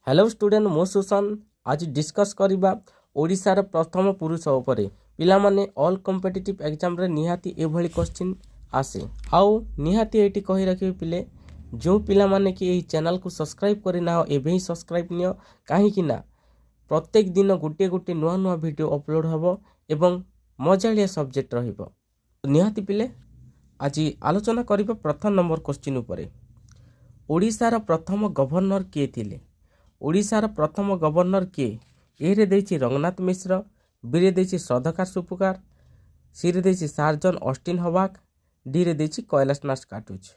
Hello student मो सुसन आज discuss करिबा ओडिशार प्रथम पुरुष उपरे पिला माने ऑल कॉम्पिटिटिव एग्जाम रे निहाती एभली क्वेश्चन आसे आउ निहाती एटी कहि रखिबे पिले जो पिला माने कि एही चैनल को सब्सक्राइब करि ना एबे ही सब्सक्राइब नियो काहे कि ना प्रत्येक दिन गोटे गोटे नुआ नुआ वीडियो अपलोड हबो एवं मजालिया सब्जेक्ट रहिबो निहाती पिले आज आलोचना करिबा प्रथम नंबर क्वेश्चन उपरे ओडिशार प्रथम गवर्नर किए थिले ओडिशार प्रथम गवर्नर किए ए रे देछि रंगनाथ मिश्र बी रे देछि श्रद्धाकार सुपुकार सी रे देछि सार्जन ऑस्टिन हवाक डी रे देछि कैलाशनाथ काटुच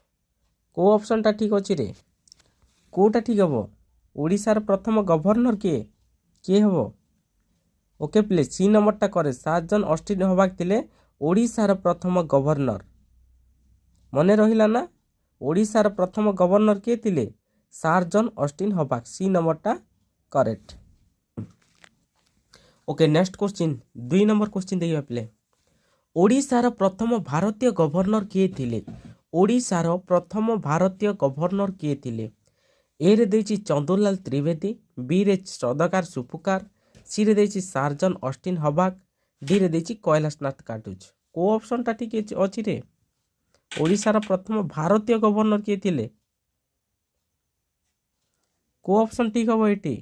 को ऑप्शन टा ठीक अछि रे कोटा ठीक हबो ओडिशार प्रथम गवर्नर किए हबो ओके प्लीज सी नंबर टा करे सार्जन ऑस्टिन हवाक थिले ओडिशार प्रथम गवर्नर मने रहिला ना ओडिशार प्रथम गवर्नर किए थिले सार्जन ऑस्टिन हवाक सी नंबर टा correct. Okay next question 2 number question देखिबा प्ले ओडिशार प्रथम भारतीय गवर्नर किए थिले ओडिशार प्रथम भारतीय गवर्नर किए थिले ए रे देछि चंदुलाल त्रिवेदी बी रे श्रद्धाकार सुपुकार सी रे देछि सार्जन ऑस्टिन हवाक डी रे देछि कैलाशनाथ काटुच को ऑप्शन टा ठीक अछि रे ओडिशार प्रथम भारतीय गवर्नर किए थिले को ऑप्शन ठीक हबो एटी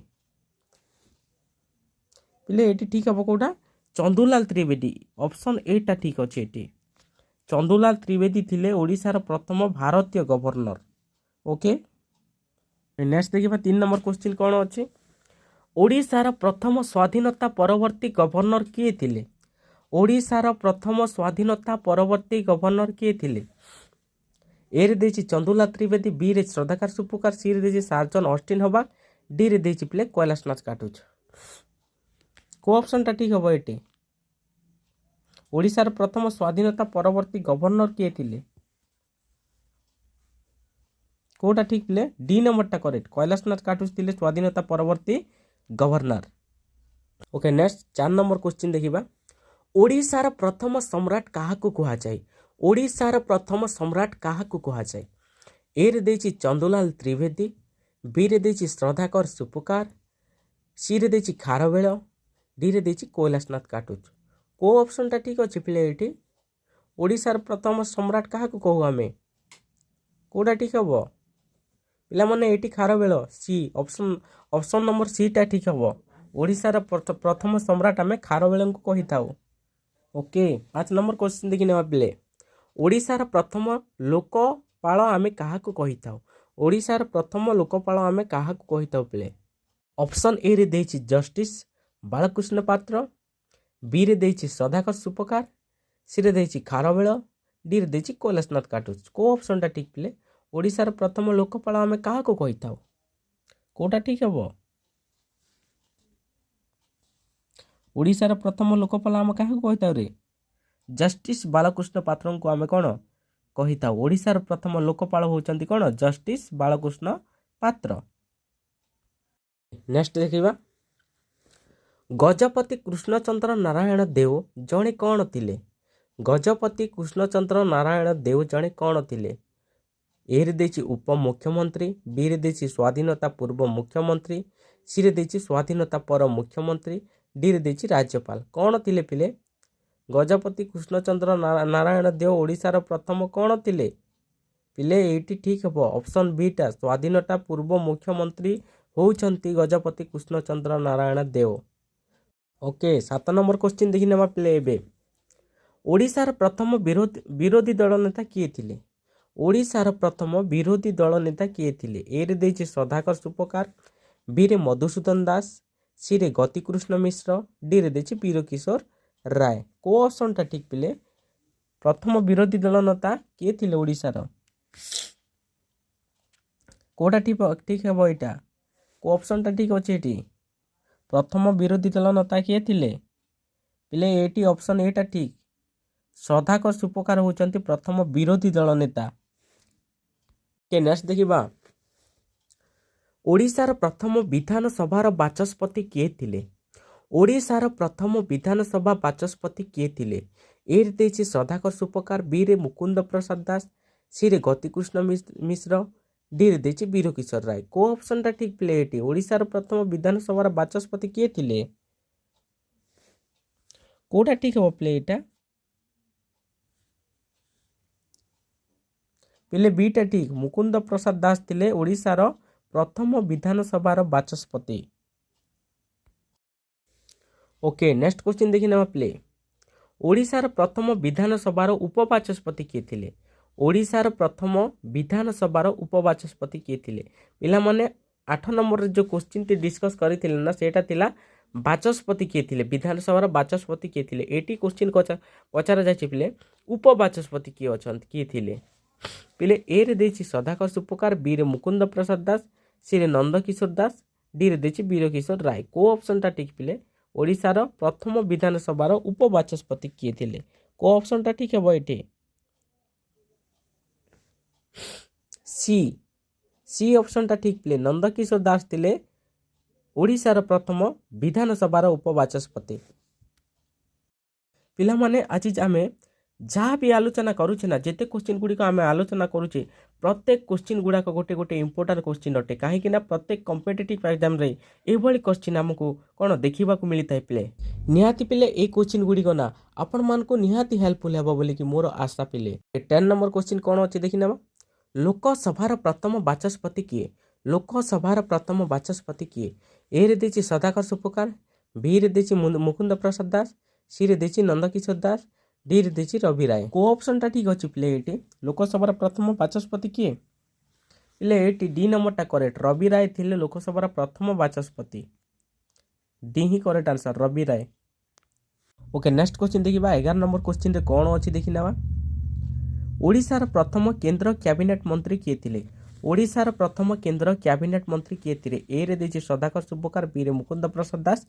पिले एटी ठीक हबो कोटा चंदुलाल त्रिवेदी ऑप्शन ए टा ठीक अछि एटी चंदुलाल त्रिवेदी थिले ओडिशार प्रथम भारतीय गवर्नर। ओके नेक्स्ट देखिबा 3 नंबर क्वेश्चन कोन अछि ओडिशार प्रथम स्वाधीनता परवर्ती गवर्नर किए थिले ओडिशार प्रथम स्वाधीनता परवर्ती गवर्नर किए थिले ए रे देछि चंदुलाल त्रिवेदी बी रे श्रद्धाकार सुपुकार सी रे देछि सार्जन ऑस्टिन हवाक डी रे देछि प्ले कैलाशनाथ काटुच को ऑप्शन टा ठीक हबो एटी ओडिशार प्रथम स्वाधीनता परवर्ती गवर्नर किए थिले कोटा ठीक प्ले डी नंबर टा करेक्ट कैलाशनाथ काटुच थिले स्वाधीनता परवर्ती governor. Okay next 4 number question देखिबा ओडिशार प्रथम सम्राट काहाकु कुहा जाय ओडिशार प्रथम सम्राट काहाकु कुहा जाय ए रे देछि चंदुलाल त्रिवेदी बी रे देछि श्रद्धाकर सुपुकार सी रे देछि खारवेल डी रे देछि कैलाशनाथ काटुच को ऑप्शन टा ठीक अछि पिले एठी ओडिशार प्रथम सम्राट काहाकु कहू आमे कोडा ठीक हबो पिला माने एठी Kharavela C option number C टा ठीक हबो ओडिशार प्रथम सम्राट आमे खारवेल को कहि थाउ। ओके 5 नंबर क्वेश्चन देखि नेबा पिले ओडिशार प्रथम लोकपाल आमे काहाकु कहि थाउ ओडिशार प्रथम लोकपाल आमे काहाकु कहि थाउ पिले ऑप्शन ए रे देछि जस्टिस बालकृष्ण पात्र बी रे देछि श्रद्धाकर सुपुकार सी रे देछि खारवेल डी रे देछि कैलाशनाथ काटुच को ऑप्शन टा ठीक पिले ओडिशार प्रथम लोकपाल आमे काहाकु कहि थाउ कोटा ठीक हबो ओडिशार प्रथम लोकपाल आमे काहाकु कहि थाउ रे जस्टिस बालकृष्ण पात्र को आमे कोन कहि थाउ ओडिशार प्रथम लोकपाल होचंती कोन जस्टिस बालकृष्ण पात्र। नेक्स्ट देखिबा गजपति कृष्णचंद्र नारायण देव जणे कोन थिले गजपति कृष्णचंद्र नारायण देव जणे कोन थिले ए रे देछि उप मुख्यमंत्री बी रे देछि स्वाधीनता पूर्व मुख्यमंत्री सी रे देछि स्वाधीनता पर मुख्यमंत्री डी रे देछि राज्यपाल कोन थिले पिले गजपति कृष्णचंद्र नारायण देव ओडिशार प्रथम कोन थिले पिले एटी ठीक हबो ऑप्शन बी टा स्वाधीनता पूर्व मुख्यमंत्री होउचंती गजपति कृष्णचंद्र नारायण देव। ओके 7 नंबर क्वेश्चन देखि नेबा पिले एबे ओडिशार प्रथम विरोधी दल नेता किए थिले ओडिशार प्रथम विरोधी दल नेता किए थिले ए रे देछि श्रद्धाकर सुपुकार बी रे मधुसूदन दास सी रे गतिकृष्ण मिश्र डी रे देछि वीरकिशोर राय को ऑप्शन टा ठीक पिले प्रथम विरोधी दल नेता किए थिले ओडिशार कोटा ठीक हबो एटा को ऑप्शन टा ठीक अछि एटी प्रथम विरोधी दल नेता किए थिले पिले एटी ऑप्शन एटा ठीक श्रद्धाकर सुपुकार होचंती प्रथम विरोधी दल नेता। के नेक्स्ट देखिबा ओडिशार प्रथम विधानसभार बाचस्पति किए थिले ओडिशार प्रथम विधानसभा बाचस्पति किए थिले ए रे देछि श्रद्धाकर सुपुकार बी रे मुकुंद प्रसाद दास सी रे गतिकृष्ण मिश्र डी रे देछि वीर किशोर राय। को ऑप्शन टा ठीक पिले एटी ओडिशार प्रथम विधानसभा बाचस्पति किए थिले? कोटा ठीक हम पिले एटा पिले बीटा ठीक मुकुंद प्रसाद दास थिले ओडिशार प्रथम विधानसभा बाचस्पति। ओके नेक्स्ट क्वेश्चन देखि नेबा पिले ओडिशार प्रथम विधानसभार उपबाचस्पति किए थिले? ओडिशार प्रथम विधानसभार उपबाचस्पति किए थिले? पिला माने 8 नंबर जो क्वेश्चन टी डिस्कस करिथिले ना सेटा थिला बाचस्पति किए थिले विधानसभार बाचस्पति किए थिले। एटी क्वेश्चन पचारा जाय पिले उपबाचस्पति किए अछंत किए थिले? पिले ए रे देछि सदाकर सुपकार, बी रे मुकुंद प्रसाद दास, सी रे नंद किशोर दास, डी रे देछि वीर किशोर राय। को ऑप्शन टा ठीक पिले ओडिशार प्रथम विधानसभार उपबाचस्पति किए थिले? को ऑप्शन टा ठीक है एटी सी ऑप्शन टा ठीक पिले नंद किशोर दास थिले ओडिशार प्रथम विधानसभार उपबाचस्पति। पिला माने आज आमे जहाँ भी आलोचना करुचे ना जेते क्वेश्चन गुड़िक आम आलोचना करुचे प्रत्येक क्वेश्चन गुड़ाक गोटे गोटे इंपोर्टाट क्वेश्चन अटे कहीं प्रत्येक कॉम्पिटिटिव एग्जाम रे एभली क्वेश्चन आमको कौन देखा मिलता है पिले निहाती पिले ए क्वेश्चन गुड़िक ना आपण मानक निहाती हेल्पफुल हे बोली कि मोर आशा पिले। 10 नंबर क्वेश्चन कौन अच्छे देखी ना लोकसभार प्रथम बाचस्पति किए? लोकसभार प्रथम बाचस्पति किए? ए रे देछि सदाकर सुपकार, बी रे देछि मुकुंद प्रसाद दास, सी रे देछि नंद किशोर दास, डी रे देछि रवि राय। को ऑप्शन टा ठीक अछि पिले एटी लोकसभार प्रथम बाचस्पति किए? पिले एटी डी नंबर टा करेक्ट रवि राय थिले लोकसभार प्रथम बाचस्पति। डी ही करेक्ट आंसर रवि राय। ओके नेक्स्ट क्वेश्चन देखिबा 11 नंबर क्वेश्चन रे कोन अछि देखि नेबा ओडिशार प्रथम केंद्र कैबिनेट मंत्री किए थिले? ओडिशार प्रथम केंद्र कैबिनेट मंत्री किए थिले? ए रे देछि सदाकर सुपकार, बी रे मुकुंद प्रसाद दास,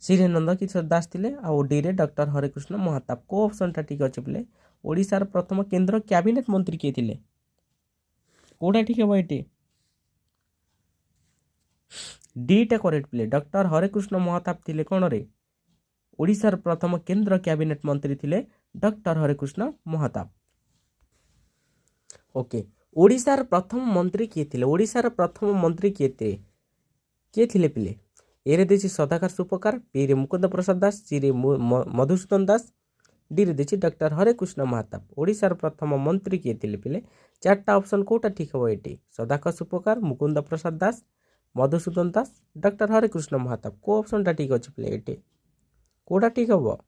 सी रे नंद किशोर दास थिले आ डी रे डॉक्टर हरेकृष्ण महाताप। को ऑप्शन टा ठीक अछि पिले ओडिशार प्रथम केंद्र कैबिनेट मंत्री किए थिले? कोडा ठीक है एटी डी टा करेक्ट पिले डॉक्टर हरेकृष्ण महाताप थिले कोन रे ओडिशार प्रथम केंद्र कैबिनेट मंत्री थिले डॉक्टर हरेकृष्ण महाताप। ओके ओडिशार प्रथम मंत्री किए थिले? ओडिशार प्रथम मंत्री किए थिले पिले ए रे देछि सदाकर सुपकार, बी रे मुकुंद प्रसाद दास, सी रे मधुसूदन दास, डी रे देछि डॉक्टर हरेकृष्ण महाताप। ओडिशार प्रथम मंत्री किए थिले पिले? चारटा ऑप्शन कोटा ठीक हो एटी सदाकर सुपकार, मुकुंद प्रसाद दास, मधुसूदन दास, डॉक्टर हरेकृष्ण महाताप। को ऑप्शन टा ठीक अछि पिले एटी कोटा ठीक हो?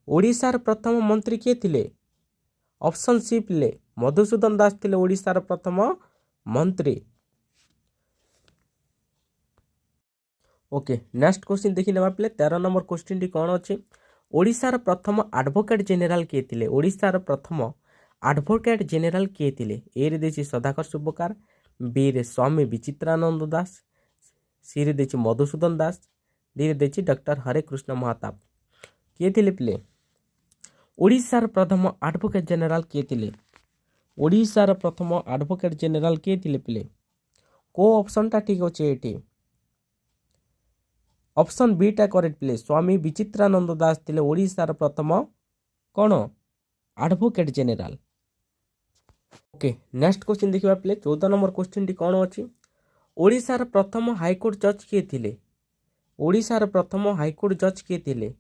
ओडिशार प्रथम मंत्री किए थिले? ऑप्शन सी पिले मधुसूदन दास थिले ओडिशार प्रथम मंत्री। ओके नेक्स्ट क्वेश्चन देखि नेबा पिले 13 नंबर क्वेश्चन टी कोन अछि ओडिशार प्रथम एडवोकेट जनरल किए थिले? ओडिशार प्रथम एडवोकेट जनरल किए थिले? ए रे देछि सदाकर सुपकार, बी रे स्वामी विचित्रानंद दास, सी रे देछि मधुसूदन दास, डी रे देछि डॉक्टर हरेकृष्ण महाताप। किए थिले पिले ओडिशार प्रथम एडवोकेट जनरल किए थिले? ओडिशार प्रथम एडवोकेट जनरल किए थिले पिले? को ऑप्शन टा ठीक अछि एटी ऑप्शन बी टा करेक्ट पिले स्वामी विचित्रानंद दास थिले ओडिशार प्रथम कौन advocate general. Okay next question देखिबा पिले 14 नंबर क्वेश्चन टी कोन अछि ओडिशार प्रथम हाईकोर्ट जज किए थिले? ओडिशार प्रथम हाईकोर्ट जज किए थिले?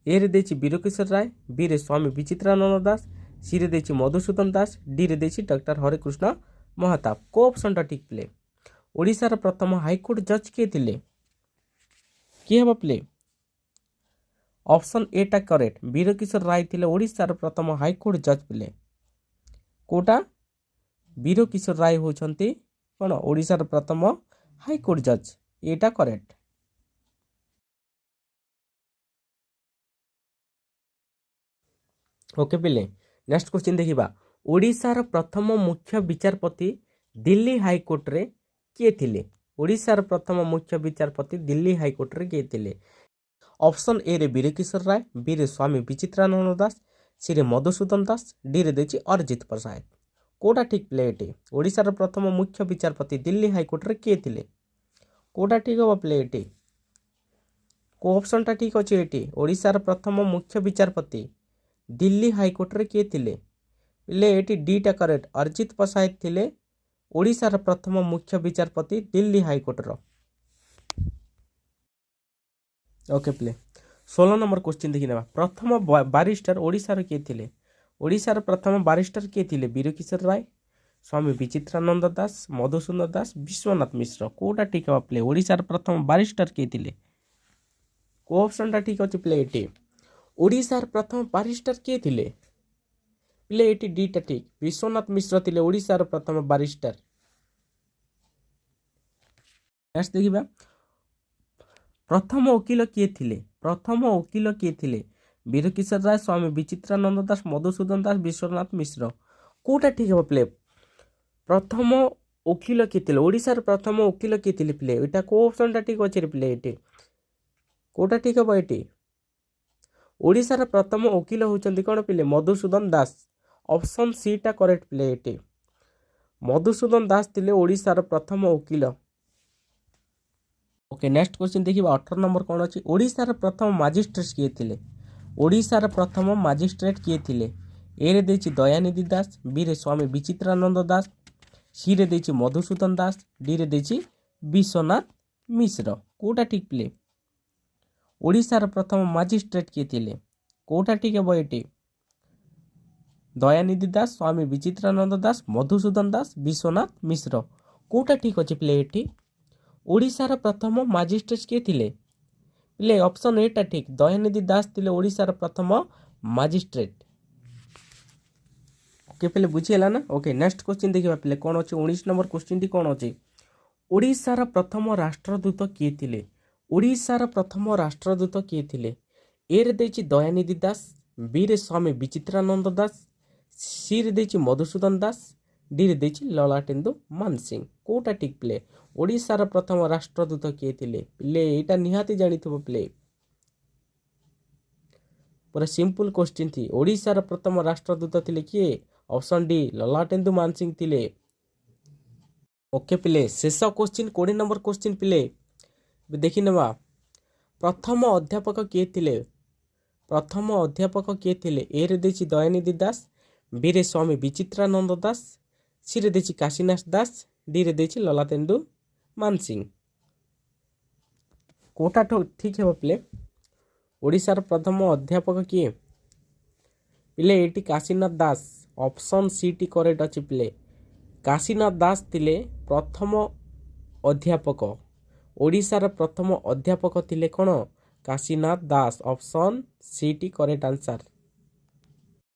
ए रे देछि वीर किशोर राय, बी रे स्वामी विचित्रानंद दास, सी रे देछि मधुसूदन दास, डी रे देछि डॉक्टर हरेकृष्ण महाताप। को ऑप्शन टा ठीक पिले ओडिशार प्रथम हाईकोर्ट जज किए थिले? किए हबा पिले ऑप्शन ए टा करेक्ट वीर किशोर राय थिले ओडिशार प्रथम हाईकोर्ट जज पिले। कोटा वीर किशोर राय होछंती कोन ओडिशार प्रथम हाईकोर्ट जज एटा करेक्ट। ओके पिले नेक्स्ट क्वेश्चन देखिबा ओडिशार प्रथम मुख्य विचारपति दिल्ली हाईकोर्ट रे किए थिले? ओडिशार प्रथम मुख्य विचारपति दिल्ली हाईकोर्ट रे किए थिले? ऑप्शन ए रे वीर किशोर राय, बी रे स्वामी विचित्रानंद दास, सी रे मधुसूदन दास, डी रे देछि अरिजित प्रसाद। कोटा ठीक पिले एटी ओडिशार प्रथम मुख्य विचारपति दिल्ली हाईकोर्ट रे किए थिले? कोटा ठीक हो पिले एटी को ऑप्शन टा ठीक अछि एटी ओडिशार प्रथम मुख्य विचारपति दिल्ली हाईकोर्ट रे किए थिले? पिले एटी डी टा करेक्ट अरिजित प्रसाद थिले ओडिशार प्रथम मुख्य विचारपति दिल्ली हाईकोर्टर। ओके प्ले 16 नंबर क्वेश्चन देखि नेबा प्रथम बारिस्टर ओडिशार किए थिले ओडिशार प्रथम बारिस्टर किए थिले वीरकिशोर राय स्वामी विचित्रानंद दास मधुसूदन दास विश्वनाथ मिश्र कोटा ठीक है प्ले ओडिशार प्रथम बारिस्टर किए थिले को ऑप्शन टा ठीक अछि प्ले एटी ओडिशार प्रथम बारिस्टर किए थिले प्ले एटी डी टा ठीक विश्वनाथ मिश्र थिले ओडिशार प्रथम बारिस्टर। नेक्स्ट देखिबा प्रथम वकील किए थिले प्रथम वकील किए थिले वीरकिशोर राय स्वामी विचित्रानंद दास मधुसूदन दास विश्वनाथ मिश्र कोटा ठीक है प्ले प्रथम वकील किए थिले ओडिशार प्रथम वकील किए थिले प्ले एटा को ऑप्शन टा ठीक अछि रे प्ले एटी कोटा ठीक है एटी ओडिशार प्रथम वकील होचंदी कोन प्ले मधुसूदन दास ऑप्शन सी टा करेक्ट प्ले एटी मधुसूदन दास थिले ओडिशार प्रथम वकील। ओके नेक्स्ट क्वेश्चन देखिए 18 नंबर कौन अच्छी ओडिशार प्रथम मजिस्ट्रेट किए थिले ओडिशार प्रथम मजिस्ट्रेट किए थिले ए रे देछि दयानिधि दास बी रे स्वामी विचित्रानंद दास सी रे देछि मधुसूदन दास डी रे देछि विश्वनाथ मिश्र कोटा ठीक प्ले ओडिशार प्रथम मजिस्ट्रेट किए थिले कोटा ठीक है एटी दयानिधि दास स्वामी विचित्रानंद दास मधुसूदन दास विश्वनाथ मिश्र कोटा ठीक अछि प्ले एटी ओडिशार प्रथम मजिस्ट्रेट किए थिले प्ले ऑप्शन एटा ठीक दयानिधि दास थिले ओडिशार प्रथम मजिस्ट्रेट। ओके प्ले बुझीला ना। ओके नेक्स्ट क्वेश्चन देखिबा प्ले कोन अछि 19 नंबर क्वेश्चन टी कोन अछि ओडिशार प्रथम राष्ट्रदूत किए थिले ओडिशार प्रथम राष्ट्रदूत किए थिले ए रे देछि दयानिधि दास बी रे स्वामी विचित्रानंद दास सी रे देछि मधुसूदन दास डी रे देछि ललाटेन्दु मानसिंह कोटा ठीक प्ले ओडिशार प्रथम राष्ट्रदूत किए थिले प्ले एटा निहाती जानिथबो प्ले पूरा सिंपल क्वेश्चन थी ओडिशार प्रथम राष्ट्रदूत थिले किए ऑप्शन डी ललाटेन्दु मानसिंह थिले। ओके प्ले शेष क्वेश्चन 20 नंबर क्वेश्चन प्ले देखि नेबा प्रथम अध्यापक किए थिले ए रे देछि दयानिधि दास बी रे स्वामी विचित्रानंद दास सी रे देछि काशीनाथ दास डी रे देछि ललाटेन्दु मानसिंह कोटा ठीक है प्ले ओडिशार प्रथम अध्यापक किए प्ले एटी काशीनाथ दास ऑप्शन सी टी करेक्ट अछि प्ले काशीनाथ दास थिले प्रथम अध्यापक ओडिशार प्रथम अध्यापक थिले कोन काशीनाथ दास ऑप्शन सी टी करेक्ट आंसर।